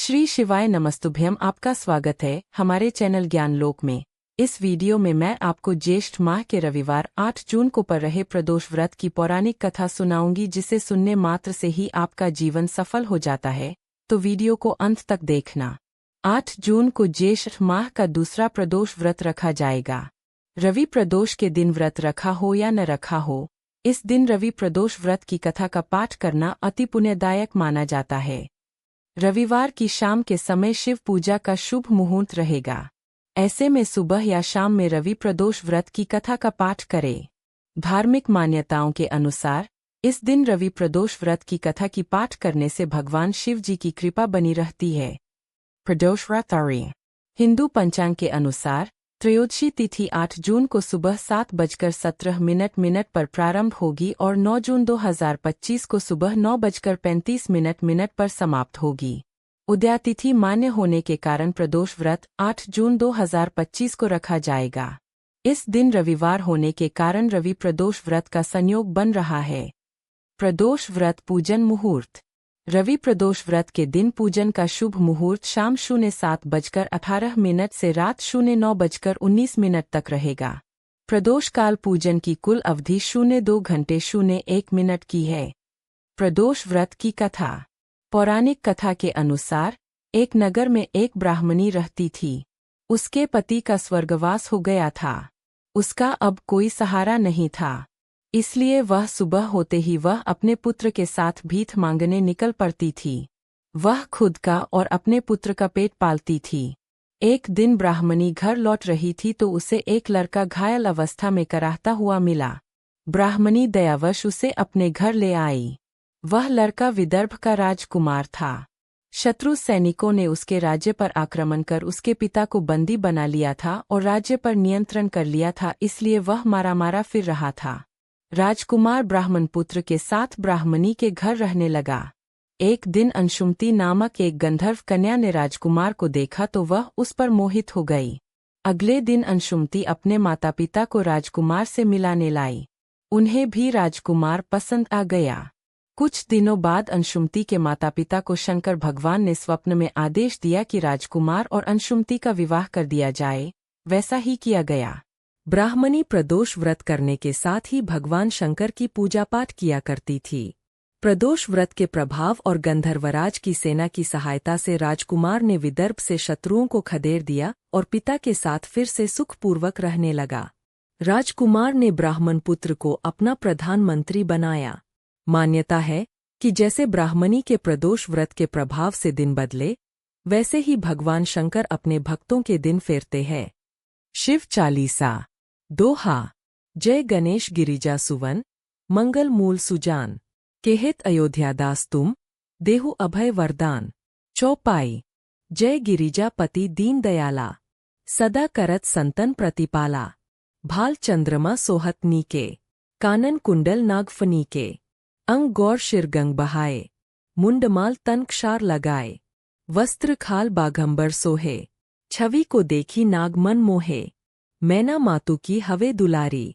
श्री शिवाय नमस्तुभ्यम। आपका स्वागत है हमारे चैनल ज्ञान लोक में। इस वीडियो में मैं आपको ज्येष्ठ माह के रविवार 8 जून को पर रहे प्रदोष व्रत की पौराणिक कथा सुनाऊंगी, जिसे सुनने मात्र से ही आपका जीवन सफल हो जाता है, तो वीडियो को अंत तक देखना। 8 जून को ज्येष्ठ माह का दूसरा प्रदोष व्रत रखा जाएगा। रवि प्रदोष के दिन व्रत रखा हो या न रखा हो, इस दिन रवि प्रदोष व्रत की कथा का पाठ करना अति पुण्यदायक माना जाता है। रविवार की शाम के समय शिव पूजा का शुभ मुहूर्त रहेगा। ऐसे में सुबह या शाम में रवि प्रदोष व्रत की कथा का पाठ करें। धार्मिक मान्यताओं के अनुसार इस दिन रवि प्रदोष व्रत की कथा की पाठ करने से भगवान शिव जी की कृपा बनी रहती है। प्रदोष व्रत। हिंदू पंचांग के अनुसार त्रयोदशी तिथि 8 जून को सुबह 7:17 पर प्रारंभ होगी और 9 जून 2025 को सुबह 9:35 पर समाप्त होगी। उदयातिथि मान्य होने के कारण प्रदोष व्रत 8 जून 2025 को रखा जाएगा। इस दिन रविवार होने के कारण रवि प्रदोष व्रत का संयोग बन रहा है। प्रदोष व्रत पूजन मुहूर्त। रवि प्रदोष व्रत के दिन पूजन का शुभ मुहूर्त शाम 07:18 से रात 09:19 तक रहेगा। प्रदोष काल पूजन की कुल अवधि 02 घंटे 01 मिनट की है। प्रदोष व्रत की कथा। पौराणिक कथा के अनुसार एक नगर में एक ब्राह्मणी रहती थी। उसके पति का स्वर्गवास हो गया था। उसका अब कोई सहारा नहीं था, इसलिए वह सुबह होते ही वह अपने पुत्र के साथ भीख मांगने निकल पड़ती थी। वह खुद का और अपने पुत्र का पेट पालती थी। एक दिन ब्राह्मणी घर लौट रही थी तो उसे एक लड़का घायल अवस्था में कराहता हुआ मिला। ब्राह्मणी दयावश उसे अपने घर ले आई। वह लड़का विदर्भ का राजकुमार था। शत्रु सैनिकों ने उसके राज्य पर आक्रमण कर उसके पिता को बंदी बना लिया था और राज्य पर नियंत्रण कर लिया था, इसलिए वह मारा फिर रहा था। राजकुमार ब्राह्मण पुत्र के साथ ब्राह्मणी के घर रहने लगा। एक दिन अंशुमती नामक एक गंधर्व कन्या ने राजकुमार को देखा तो वह उस पर मोहित हो गई। अगले दिन अंशुमती अपने माता पिता को राजकुमार से मिलाने लाई। उन्हें भी राजकुमार पसंद आ गया। कुछ दिनों बाद अंशुमती के माता पिता को शंकर भगवान ने स्वप्न में आदेश दिया कि राजकुमार और अंशुमती का विवाह कर दिया जाए। वैसा ही किया गया। ब्राह्मणी प्रदोष व्रत करने के साथ ही भगवान शंकर की पूजा पाठ किया करती थी। प्रदोष व्रत के प्रभाव और गंधर्वराज की सेना की सहायता से राजकुमार ने विदर्भ से शत्रुओं को खदेड़ दिया और पिता के साथ फिर से सुखपूर्वक रहने लगा। राजकुमार ने ब्राह्मण पुत्र को अपना प्रधानमंत्री बनाया। मान्यता है कि जैसे ब्राह्मणी के प्रदोष व्रत के प्रभाव से दिन बदले, वैसे ही भगवान शंकर अपने भक्तों के दिन फेरते हैं। शिव चालीसा। दोहा। जय गणेश गिरिजा सुवन, मंगल मूल सुजान, केहित अयोध्या दास तुम, देहु अभय वरदान। चौपाई। जय गिरिजा पति दीन दयाला, सदा करत संतन प्रतिपाला। भाल चंद्रमा सोहत नीके, कानन कुंडल नागफनी अंग गौर शिर गंग बहाए, मुंडमाल तन क्षार लगाए। वस्त्र खाल बाघंबर सोहे, छवि को देखी नाग मन मोहे। मैना मातु की हवे दुलारी,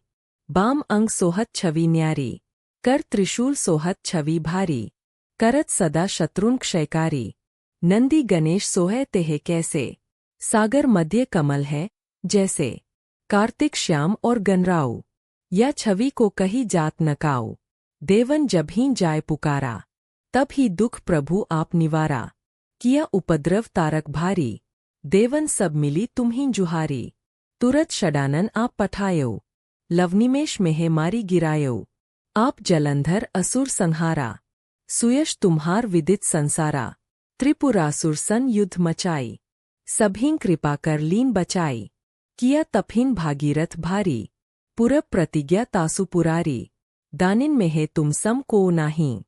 बाम अंग सोहत छवि न्यारी। कर त्रिशूल सोहत छवि भारी, करत सदा शत्रुन क्षयकारी। नंदी गणेश सोहे तेहे कैसे, सागर मध्य कमल है जैसे। कार्तिक श्याम और गनराऊ, या छवि को कही जात नकाऊ। देवन जब ही जाय पुकारा, तब ही दुख प्रभु आप निवारा। किया उपद्रव तारक भारी, देवन सब मिली तुम्हीं जुहारी। तुरत षडानन आप पठायो, लवनिमेश मेहे मारी गिरायो। आप जलंधर असुर संहारा, सुयश तुम्हार विदित संसारा। त्रिपुरासुर सन युद्ध मचाई, सभीं कृपा कर लीन बचाई। किया तपहीन भागीरथ भारी, पुरब प्रतिज्ञा तासु पुरारी। दानिन मेहे तुम सम को नाही,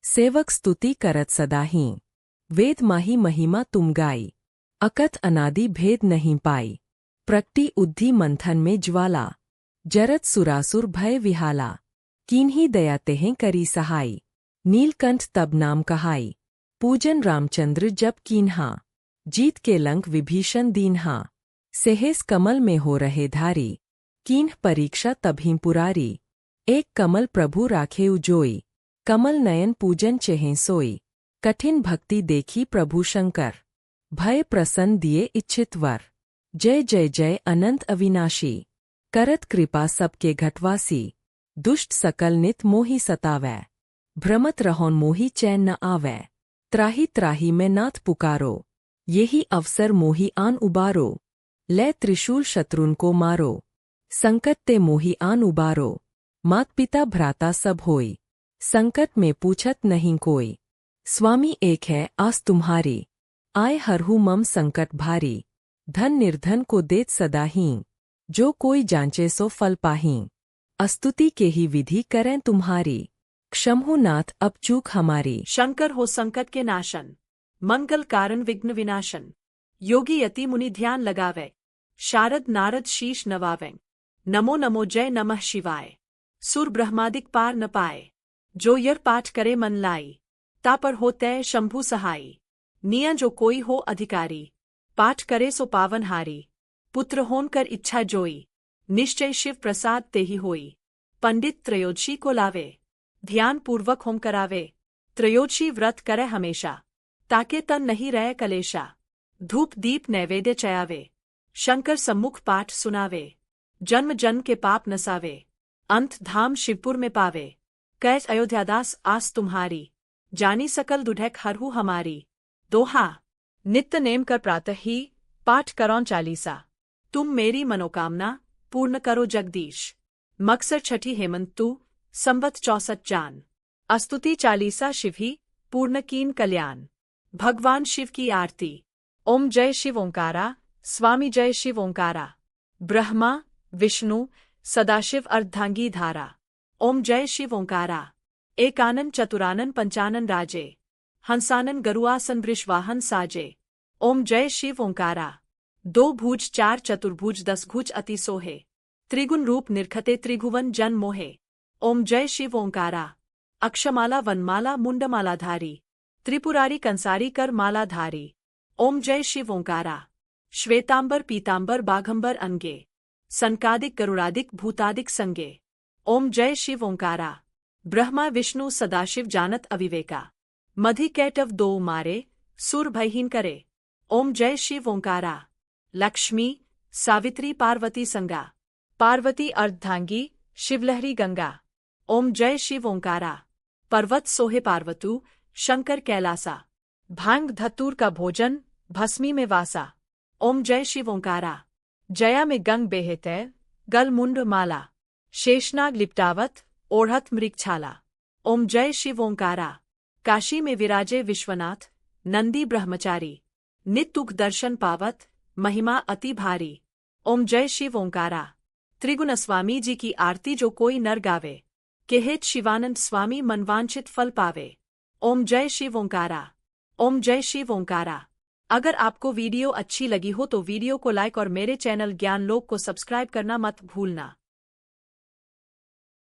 सेवक स्तुति करत सदाही। वेद माही महिमा तुम गाई, अकथ अनादि भेद नहीं पाई। प्रकटी उद्धि मंथन में ज्वाला, जरत सुरासुर भय विहाला। कीन्ही दया तेहें करी सहाई, नीलकंठ तब नाम कहाई। पूजन रामचंद्र जब कीन्हा, जीत के लंक विभीषण दीन्हा। सेहेस कमल में हो रहे धारी, कीन्ह परीक्षा तभी पुरारी। एक कमल प्रभु राखे उजोई, कमल नयन पूजन चेहें सोई। कठिन भक्ति देखी प्रभु शंकर, भय प्रसन्न दिए इच्छित वर। जय जय जय अनंत अविनाशी। करत कृपा सबके घटवासी। दुष्ट सकल नित मोहि सतावै। भ्रमत रहोन मोहि चैन न आवै। त्राहि त्राहि मैं नाथ पुकारो। यही अवसर मोहि आन उबारो। ले त्रिशूल शत्रुन को मारो। संकट ते मोहि आन उबारो। मात पिता भ्राता सब होई। संकट में पूछत नहीं कोई। स्वामी एक है आस तुम्हारी। आय हरहु मम संकट भारी। धन निर्धन को देत सदा ही। जो कोई जांचे सो फल पाही। अस्तुति के ही विधि करें तुम्हारी। क्षमहु नाथ अब चूक हमारी। शंकर हो संकट के नाशन। मंगल कारण विघ्न विनाशन। योगी यति मुनि ध्यान लगावे। शारद नारद शीश नवावें। नमो नमो जय नमः शिवाय। सुर ब्रह्मादिक पार न पाए। जो यर पाठ करे मन लाई। ता पर हो तय शंभु सहाई। निया जो कोई हो अधिकारी। पाठ करे सो पावन हारी। पुत्र होन कर इच्छा जोई। निश्चय शिव प्रसाद ते ही होई। पंडित त्रयोदशी को लावे। ध्यान पूर्वक होम करावे। त्रयोदशी व्रत करे हमेशा। ताके तन नहीं रहे कलेशा। धूप दीप नैवेद्य चयावे। शंकर सम्मुख पाठ सुनावे। जन्म जन्म के पाप नसावे। अंत धाम शिवपुर में पावे। कैस अयोध्यादास आस तुम्हारी। जानी सकल दुढ़क हरहु हमारी। दोहा। नित्य नेम कर प्रातः ही। पाठ करौं चालीसा। तुम मेरी मनोकामना पूर्ण करो जगदीश। मकसर छठी हेमंत तू। संवत 64 जान। अस्तुति चालीसा शिव ही। पूर्ण कीन कल्याण। भगवान शिव की आरती। ओम जय शिव ओंकारा। स्वामी जय शिव ओंकारा। ब्रह्मा विष्णु सदाशिव अर्धांगी धारा। ओम जय शिव ओंकारा। एकानन चतुरानन पंचानन राजे। हंसानन गरुआसन वृषवाहन साजे। ओम जय शिव ओंकारा। दो भुज चार चतुर्भुज 10 भुज अति सोहे। त्रिगुण रूप निरखते त्रिभुवन जन मोहे। ओम जय शिव ओंकारा। अक्षमाला वनमाला मुंडमालाधारी। त्रिपुरारी कंसारी कर मालाधारी। ओम जय शिव ओंकारा। श्वेतांबर पीतांबर बाघंबर अंगे। सनकादिक गरुड़ादिक भूतादिक संगे। ओम जय शिव ओंकारा। ब्रह्मा विष्णु सदाशिव जानत अविवेका। मधि कैटव दो मारे। सुर भयहीन करे। ओम जय शिव ओंकारा। लक्ष्मी सावित्री पार्वती संगा। पार्वती अर्धांगी शिवलहरी गंगा। ओम जय शिव ओंकारा। पर्वत सोहे पार्वतु शंकर कैलासा। भांग धतूर का भोजन भस्मी में वासा। ओम जय शिव ओंकारा। जया में गंग बेहते गल मुंड माला। शेषनाग लिपटावत ओढ़त मृगछाला। ओम जय शिव ओंकारा। काशी में विराजे विश्वनाथ नंदी ब्रह्मचारी। नित्युग दर्शन पावत महिमा अति भारी। ओम जय शिव ओंकारा। त्रिगुण स्वामी जी की आरती जो कोई नर गावे। केहेत शिवानंद स्वामी मनवांछित फल पावे। ओम जय शिव ओंकारा। ओम जय शिव ओंकारा। अगर आपको वीडियो अच्छी लगी हो तो वीडियो को लाइक और मेरे चैनल ज्ञान लोक को सब्सक्राइब करना मत भूलना।